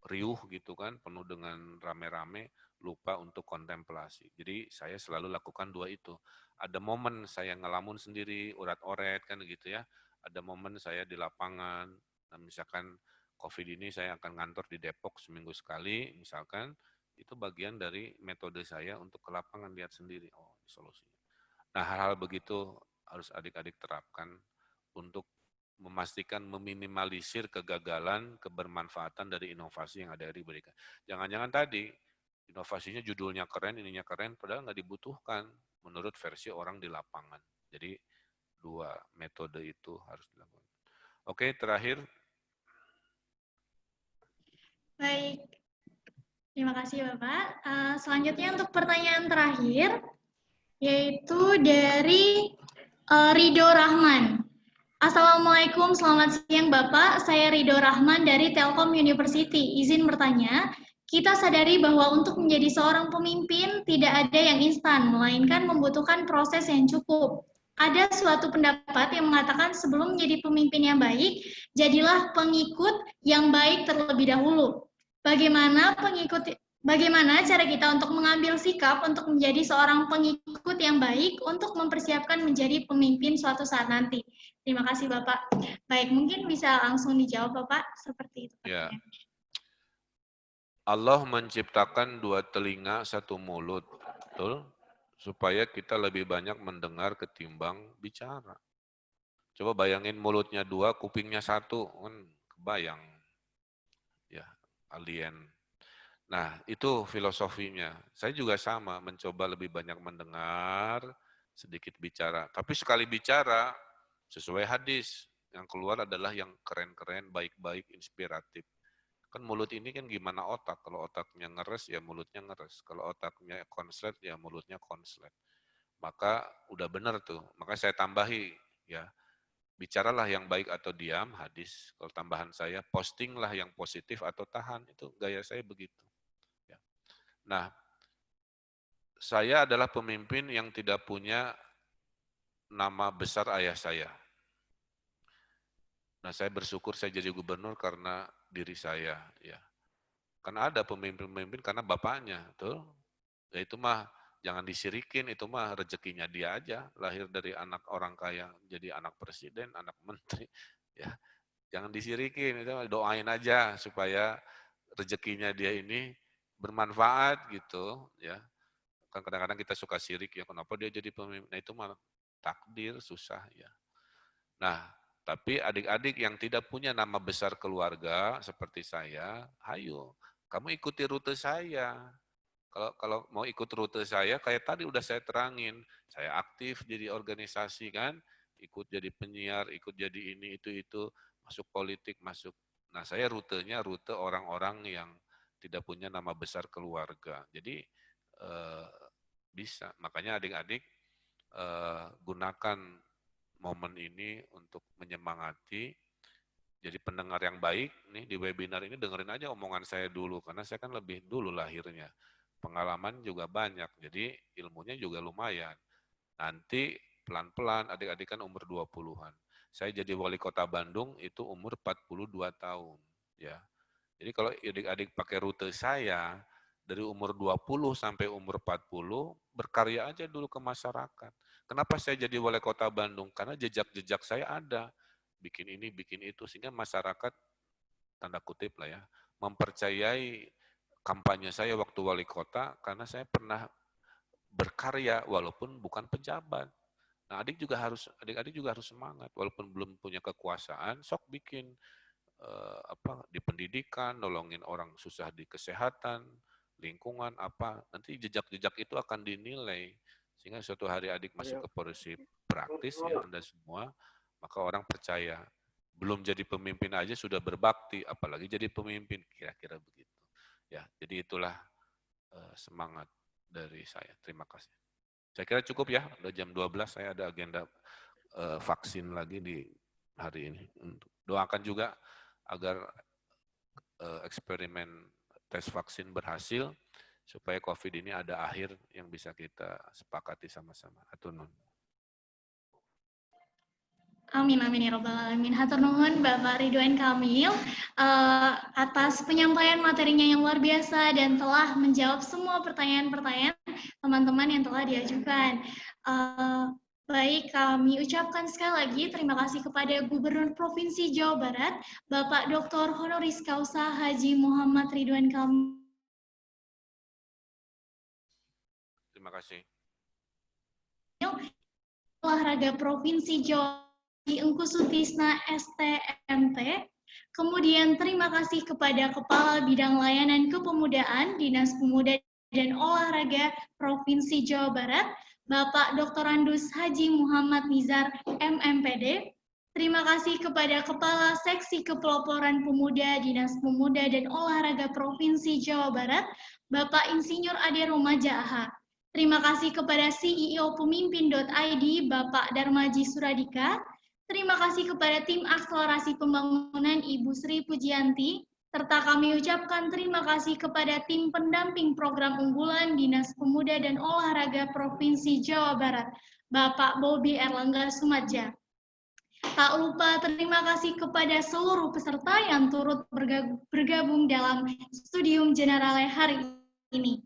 riuh gitu kan, penuh dengan rame-rame, lupa untuk kontemplasi. Jadi saya selalu lakukan dua itu. Ada momen saya ngelamun sendiri, urat-oret kan gitu ya. Ada momen saya di lapangan, nah, misalkan COVID ini saya akan ngantor di Depok seminggu sekali, misalkan, itu bagian dari metode saya untuk ke lapangan lihat sendiri, oh solusinya. Nah hal-hal begitu harus adik-adik terapkan untuk memastikan meminimalisir kegagalan, kebermanfaatan dari inovasi yang ada diberikan. Jangan-jangan tadi inovasinya judulnya keren, ininya keren, padahal nggak dibutuhkan menurut versi orang di lapangan. Jadi dua metode itu harus dilakukan. Oke, terakhir.
Baik, terima kasih Bapak. Selanjutnya untuk pertanyaan terakhir, yaitu dari Ridho Rahman. Assalamualaikum, selamat siang Bapak. Saya Ridho Rahman dari Telkom University. Izin bertanya, kita sadari bahwa untuk menjadi seorang pemimpin tidak ada yang instan, melainkan membutuhkan proses yang cukup. ada suatu pendapat yang mengatakan sebelum menjadi pemimpin yang baik, jadilah pengikut yang baik terlebih dahulu. Bagaimana cara kita untuk mengambil sikap untuk menjadi seorang pengikut yang baik untuk mempersiapkan menjadi pemimpin suatu saat nanti? Terima kasih Bapak. Baik, mungkin bisa langsung dijawab Bapak seperti itu.
Ya. Allah menciptakan 2 telinga, 1 mulut, betul? Supaya kita lebih banyak mendengar ketimbang bicara. Coba bayangin mulutnya 2, kupingnya 1, kan kebayang. Ya, alien. Nah, itu filosofinya. Saya juga sama, mencoba lebih banyak mendengar, sedikit bicara. Tapi sekali bicara, sesuai hadis, yang keluar adalah yang keren-keren, baik-baik, inspiratif. Kan mulut ini kan gimana otak, kalau otaknya ngeres, ya mulutnya ngeres. Kalau otaknya konslet, ya mulutnya konslet. Maka udah benar tuh, maka saya tambahi, ya bicaralah yang baik atau diam, hadis. Kalau tambahan saya, postinglah yang positif atau tahan, itu gaya saya begitu. Nah, saya adalah pemimpin yang tidak punya nama besar ayah saya. Nah, saya bersyukur saya jadi gubernur karena diri saya, ya. Karena ada pemimpin-pemimpin karena bapaknya, tuh. Ya itu mah jangan disirikin, itu mah rezekinya dia aja, lahir dari anak orang kaya jadi anak presiden, anak menteri, ya. Jangan disirikin, itu doain aja supaya rezekinya dia ini bermanfaat gitu, ya. Kan kadang-kadang kita suka sirik ya, kenapa dia jadi pemimpin? Nah itu malah takdir, susah ya. Nah, tapi adik-adik yang tidak punya nama besar keluarga seperti saya, ayo, kamu ikuti rute saya. Kalau mau ikut rute saya, kayak tadi udah saya terangin, saya aktif jadi organisasi kan, ikut jadi penyiar, ikut jadi ini, itu, masuk politik, masuk. Nah saya rutenya rute orang-orang yang tidak punya nama besar keluarga. Jadi bisa. Makanya adik-adik gunakan momen ini untuk menyemangati. Jadi pendengar yang baik nih di webinar ini dengerin aja omongan saya dulu karena saya kan lebih dulu lahirnya. Pengalaman juga banyak. Jadi ilmunya juga lumayan. Nanti pelan-pelan adik-adik kan umur 20-an. Saya jadi wali kota Bandung itu umur 42 tahun, ya. Jadi kalau adik-adik pakai rute saya, dari umur 20 sampai umur 40, berkarya aja dulu ke masyarakat. Kenapa saya jadi wali kota Bandung? Karena jejak-jejak saya ada. Bikin ini, bikin itu. Sehingga masyarakat, tanda kutip lah ya, mempercayai kampanye saya waktu wali kota, karena saya pernah berkarya walaupun bukan pejabat. Nah, adik-adik juga harus semangat, walaupun belum punya kekuasaan, sok bikin di pendidikan, nolongin orang susah di kesehatan, lingkungan apa, nanti jejak-jejak itu akan dinilai sehingga suatu hari adik masuk ke posisi praktis ya Anda semua, maka orang percaya. Belum jadi pemimpin aja sudah berbakti, apalagi jadi pemimpin, kira-kira begitu. Ya, jadi itulah semangat dari saya. Terima kasih. Saya kira cukup ya, udah jam 12 saya ada agenda vaksin lagi di hari ini. Doakan juga agar eksperimen tes vaksin berhasil, supaya COVID ini ada akhir yang bisa kita sepakati sama-sama. Hatur nuhun.
Amin, amin ya robbal alamin. Hatur nuhun Bapak Ridwan Kamil atas penyampaian materinya yang luar biasa dan telah menjawab semua pertanyaan-pertanyaan teman-teman yang telah diajukan. Baik, kami ucapkan sekali lagi terima kasih kepada Gubernur Provinsi Jawa Barat, Bapak Dr. Honoris Causa Haji Muhammad Ridwan Kamil.
Terima kasih.
Olahraga Provinsi Jawa Barat Engku Sutisna STMT. Kemudian terima kasih kepada Kepala Bidang Layanan Kepemudaan Dinas Pemuda dan Olahraga Provinsi Jawa Barat, Bapak Dr. Andus Haji Muhammad Nizar, MMPD. Terima kasih kepada Kepala Seksi Kepeloporan Pemuda Dinas Pemuda dan Olahraga Provinsi Jawa Barat, Bapak Insinyur Ade Romaja AH. Terima kasih kepada CEO Pemimpin.id, Bapak Darmaji Suradika. Terima kasih kepada tim akselerasi pembangunan Ibu Sri Pujianti, serta kami ucapkan terima kasih kepada tim pendamping program unggulan Dinas Pemuda dan Olahraga Provinsi Jawa Barat, Bapak Bobi Erlangga Sumadja. Tak lupa terima kasih kepada seluruh peserta yang turut bergabung dalam Studium Generale hari ini.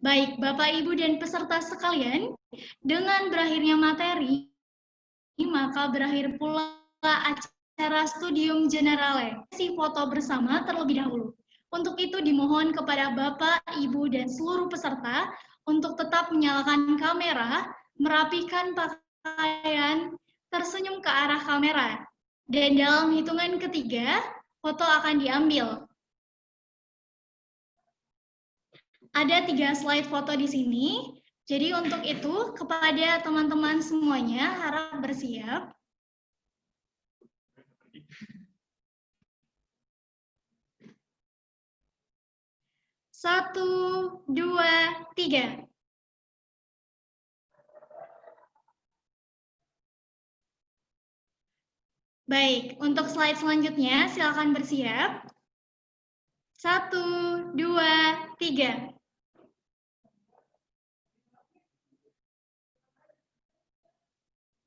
Baik Bapak, Ibu, dan peserta sekalian, dengan berakhirnya materi, maka berakhir pula acara Studium Generale. Sesi foto bersama terlebih dahulu. Untuk itu dimohon kepada Bapak, Ibu, dan seluruh peserta untuk tetap menyalakan kamera, merapikan pakaian, tersenyum ke arah kamera. Dan dalam hitungan ketiga, foto akan diambil. Ada 3 slide foto di sini. Jadi untuk itu, kepada teman-teman semuanya, harap bersiap. Satu, dua, tiga. Baik, untuk slide selanjutnya, silakan bersiap. 1, 2, 3.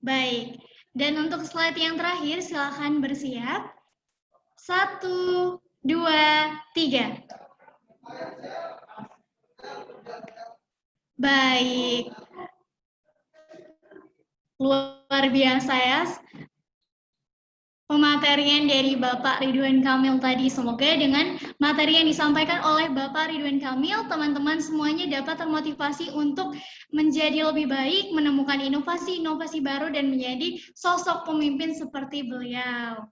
Baik, dan untuk slide yang terakhir, silakan bersiap. 1, 2, 3. Baik, luar biasa ya pematerian dari Bapak Ridwan Kamil tadi. Semoga dengan materi yang disampaikan oleh Bapak Ridwan Kamil, teman-teman semuanya dapat termotivasi untuk menjadi lebih baik, menemukan inovasi-inovasi baru, dan menjadi sosok pemimpin seperti beliau.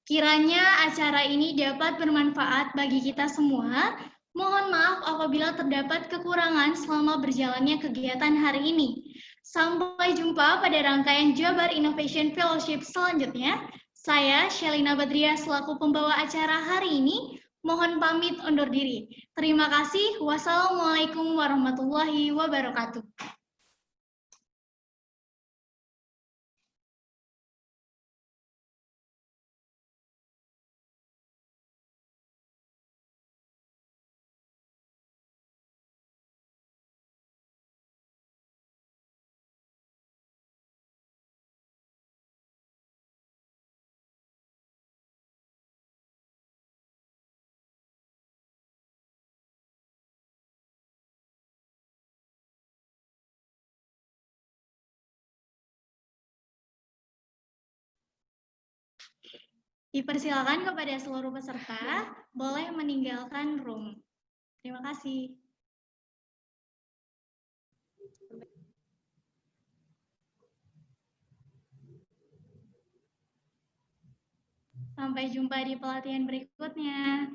Kiranya acara ini dapat bermanfaat bagi kita semua. Mohon maaf apabila terdapat kekurangan selama berjalannya kegiatan hari ini. Sampai jumpa pada rangkaian Jabar Innovation Fellowship selanjutnya. Saya, Shelina Badriah, selaku pembawa acara hari ini, mohon pamit undur diri. Terima kasih. Wassalamualaikum warahmatullahi wabarakatuh. Dipersilakan kepada seluruh peserta, boleh meninggalkan room. Terima kasih. Sampai jumpa di pelatihan berikutnya.